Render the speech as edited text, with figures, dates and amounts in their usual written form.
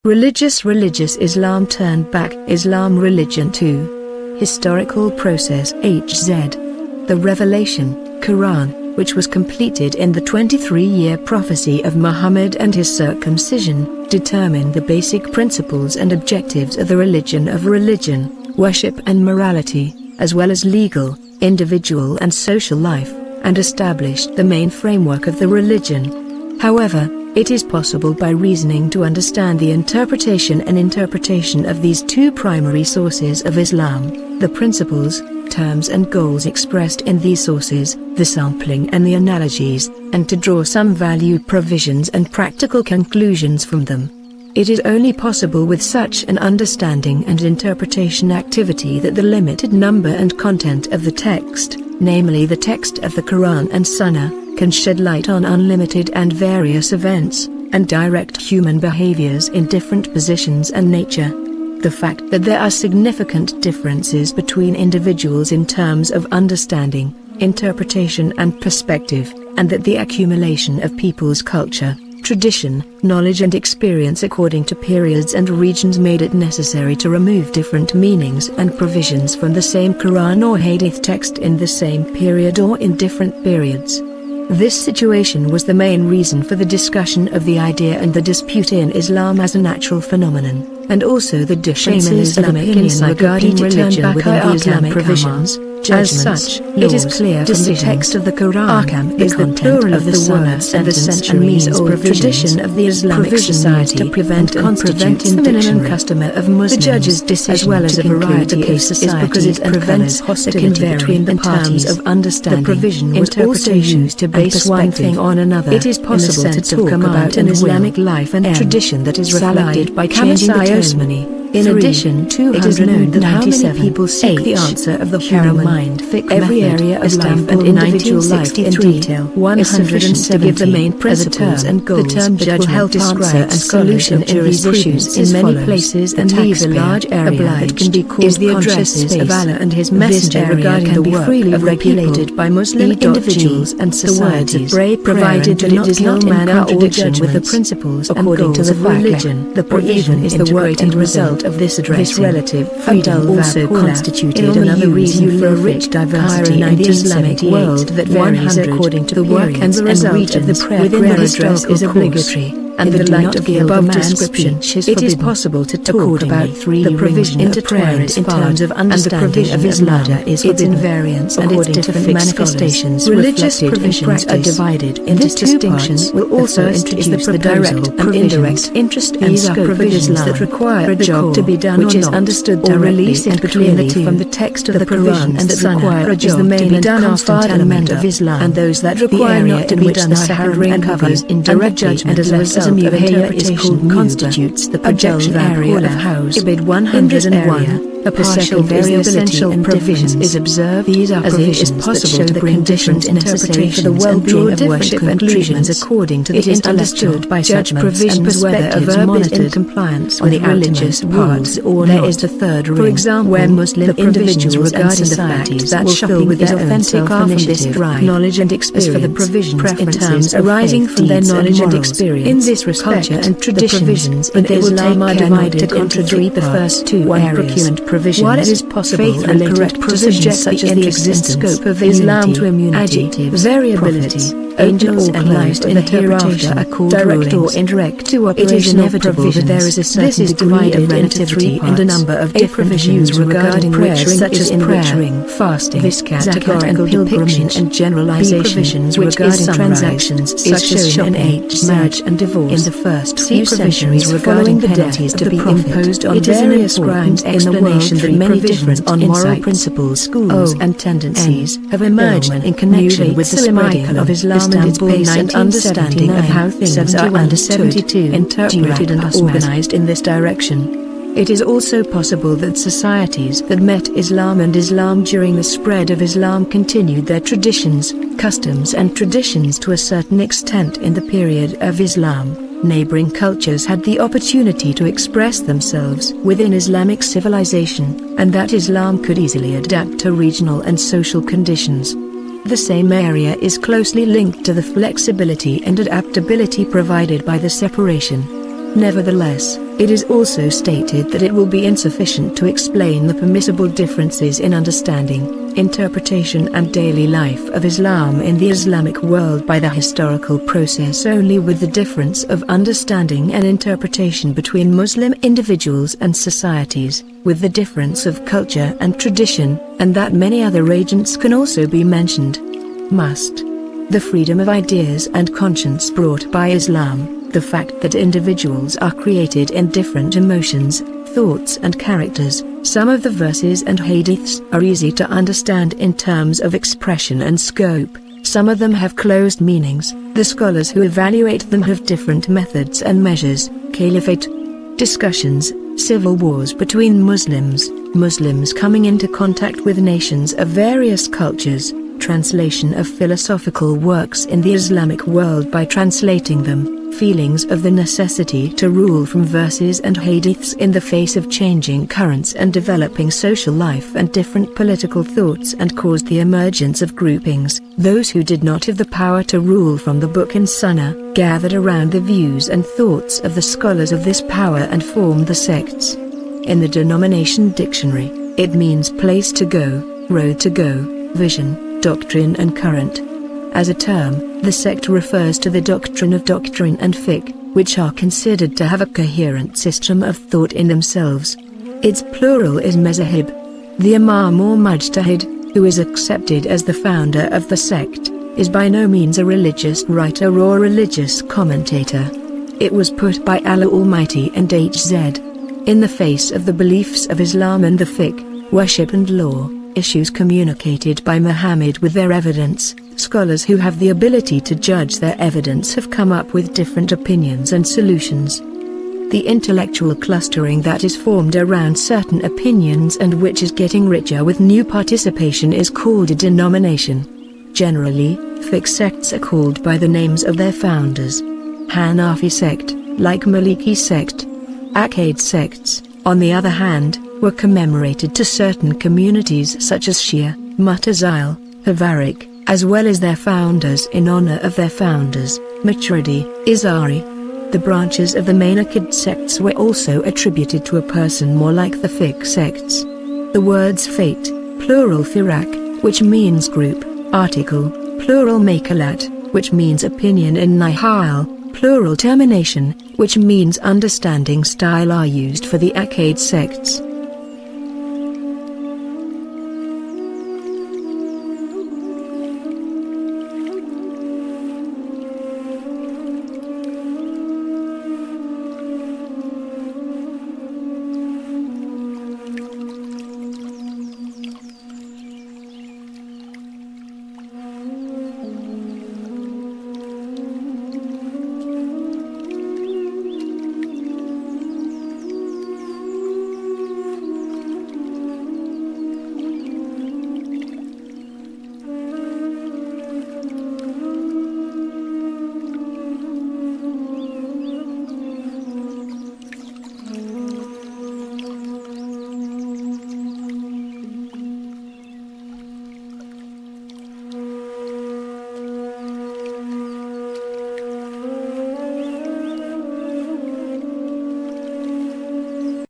Religious Islam turned back Islam religion to historical process HZ. The revelation, Quran, which was completed in the 23-year prophecy of Muhammad and his circumcision, determined the basic principles and objectives of the religion, worship and morality, as well as legal, individual and social life, and established the main framework of the religion. However, it is possible by reasoning to understand the interpretation of these two primary sources of Islam, the principles, terms and goals expressed in these sources, the sampling and the analogies, and to draw some valued provisions and practical conclusions from them. It is only possible with such an understanding and interpretation activity that the limited number and content of the text, namely the text of the Quran and Sunnah, can shed light on unlimited and various events, and direct human behaviors in different positions and nature. The fact that there are significant differences between individuals in terms of understanding, interpretation and perspective, and that the accumulation of people's culture, tradition, knowledge and experience according to periods and regions made it necessary to remove different meanings and provisions from the same Quran or Hadith text in the same period or in different periods. This situation was the main reason for the discussion of the idea and the dispute in Islam as a natural phenomenon, and also the differences of opinion regarding religion within the Islamic provisions. As such, it is clear from the text of the Quran is the plural of the words and the centuries-old tradition of the Islamic society to prevent feminine customer of Muslims. The judge's decision as well as a variety of societies is because it prevents hostility between the parties of understanding. The provision was also used to base one thing on another. It is possible to talk about an Islamic life and tradition that is reflected by changing the tone. In addition, it is known that how many people seek the answer of the human mind. Every area of life and individual life in detail 107 to give the main principles and goals that will help answer and solution in these issues in many places and leaves a large area that can be called the addresses of Allah and His Messenger regarding the work freely regulated by Muslim individuals and societies, provided that it is not in contradiction with the principles and goals of religion. The provision is the work and result of this address. Relative freedom also constituted another reason for a rich diversity in the Islamic world that varies according to the work and the result of the prayer. Within the address is obligatory, and in the light of the above description, it is possible to talk about the provision of prayer in terms of understanding of Islam, its invariance and its different manifestations. Religious provisions are divided into distinctions. Will also introduce the direct and indirect interest and scope of Islam that require a job to be done which is understood directly and clearly from the text of the Quran, and that require a job to be done on constant element of Islam, and those that require not to be done the second ring covers indirectly and as a result of interpretation constitutes the projection area of House Ibid 101. A partial variability in provisions is observed. These are provisions that show the conditions necessary for the well-being of worship and treatments according to the intellectual by such provisions whether a verb is in compliance with the religious parts or not. There is the third ring, for example, where Muslim individuals regarding the fact that shopping with their authentic are from this drive, knowledge and experience for the provisions in terms arising from their knowledge and experience. In this respect, culture and traditions in Islam are divided into three. The first two areas. While it is possible and correct to subject such as the existence scope of Islam to immunity, variability, angels and life in the hereafter are called direct or indirect to operation. It is inevitable that there is a certain degree of relativity and a number of different views regarding prayers such as enriching, fasting, zakat and pilgrimage and generalization regarding transactions such as shopping, marriage and divorce. In the first few centuries regarding penalties to be imposed on various crimes in the world, that many different on moral principles, schools and tendencies have emerged in connection with the spreading of Islam and its base and understanding of how things are understood, interpreted and organized in this direction. It is also possible that societies that met Islam and Islam during the spread of Islam continued their traditions, customs and traditions to a certain extent in the period of Islam. Neighboring cultures had the opportunity to express themselves within Islamic civilization, and that Islam could easily adapt to regional and social conditions. The same area is closely linked to the flexibility and adaptability provided by the separation. Nevertheless, it is also stated that it will be insufficient to explain the permissible differences in understanding, interpretation and daily life of Islam in the Islamic world by the historical process only, with the difference of understanding and interpretation between Muslim individuals and societies, with the difference of culture and tradition, and that many other agents can also be mentioned. The freedom of ideas and conscience brought by Islam. The fact that individuals are created in different emotions, thoughts and characters. Some of the verses and hadiths are easy to understand in terms of expression and scope. Some of them have closed meanings. The scholars who evaluate them have different methods and measures. Caliphate discussions, civil wars between Muslims coming into contact with nations of various cultures, translation of philosophical works in the Islamic world by translating them, feelings of the necessity to rule from verses and hadiths in the face of changing currents and developing social life and different political thoughts, and caused the emergence of groupings. Those who did not have the power to rule from the book and sunnah, gathered around the views and thoughts of the scholars of this power and formed the sects. In the denomination dictionary, it means place to go, road to go, vision, doctrine and current. As a term, the sect refers to the doctrine and fiqh, which are considered to have a coherent system of thought in themselves. Its plural is mazahib. The imam or mujtahid, who is accepted as the founder of the sect, is by no means a religious writer or religious commentator. It was put by Allah Almighty and Hz. In the face of the beliefs of Islam and the fiqh, worship and law, issues communicated by Muhammad with their evidence, scholars who have the ability to judge their evidence have come up with different opinions and solutions. The intellectual clustering that is formed around certain opinions and which is getting richer with new participation is called a denomination. Generally, fiqh sects are called by the names of their founders. Hanafi sect, like Maliki sect. Aqaid sects, on the other hand, were commemorated to certain communities such as Shia, Mu'tazile, Havarik, as well as their founders in honor of their founders, Maturidi, Izari. The branches of the main Aqaid sects were also attributed to a person more like the fiqh sects. The words fate, plural firak, which means group, article, plural makalat, which means opinion, and nihal, plural termination, which means understanding style, are used for the Aqaid sects.